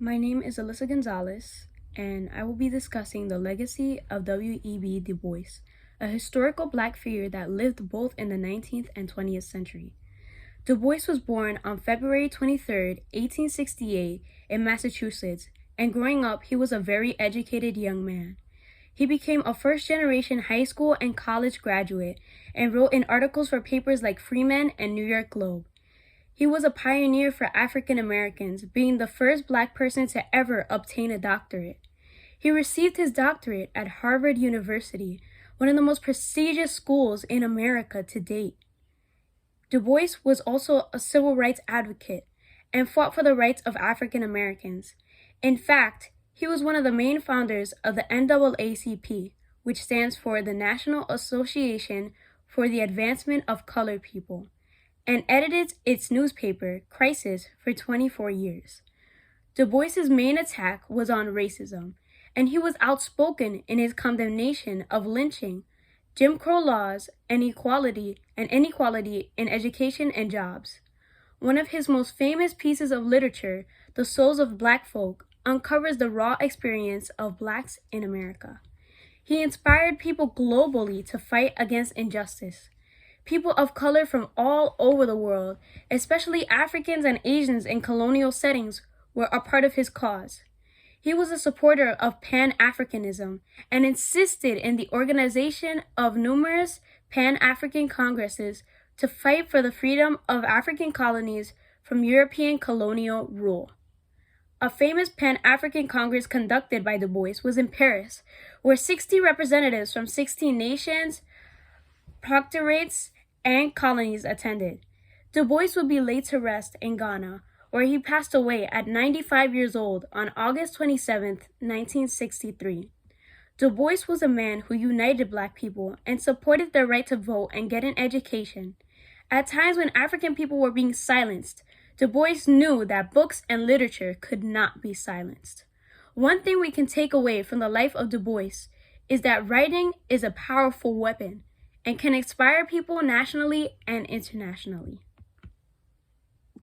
My name is Alyssa Gonzalez, and I will be discussing the legacy of W.E.B. Du Bois, a historical black figure that lived both in the 19th and 20th century. Du Bois was born on February 23, 1868, in Massachusetts, and growing up, he was a very educated young man. He became a first-generation high school and college graduate and wrote in articles for papers like Freeman and New York Globe. He was a pioneer for African Americans, being the first black person to ever obtain a doctorate. He received his doctorate at Harvard University, one of the most prestigious schools in America to date. Du Bois was also a civil rights advocate and fought for the rights of African Americans. In fact, he was one of the main founders of the NAACP, which stands for the National Association for the Advancement of Colored People, and edited its newspaper, Crisis, for 24 years. Du Bois's main attack was on racism, and he was outspoken in his condemnation of lynching, Jim Crow laws, and inequality in education and jobs. One of his most famous pieces of literature, The Souls of Black Folk, uncovers the raw experience of blacks in America. He inspired people globally to fight against injustice. People of color from all over the world, especially Africans and Asians in colonial settings, were a part of his cause. He was a supporter of Pan-Africanism and insisted in the organization of numerous Pan-African congresses to fight for the freedom of African colonies from European colonial rule. A famous Pan-African Congress conducted by Du Bois was in Paris, where 60 representatives from 16 nations, proctorates, and colonies attended. Du Bois would be laid to rest in Ghana, where he passed away at 95 years old on August 27, 1963. Du Bois was a man who united black people and supported their right to vote and get an education. At times when African people were being silenced, Du Bois knew that books and literature could not be silenced. One thing we can take away from the life of Du Bois is that writing is a powerful weapon and can inspire people nationally and internationally.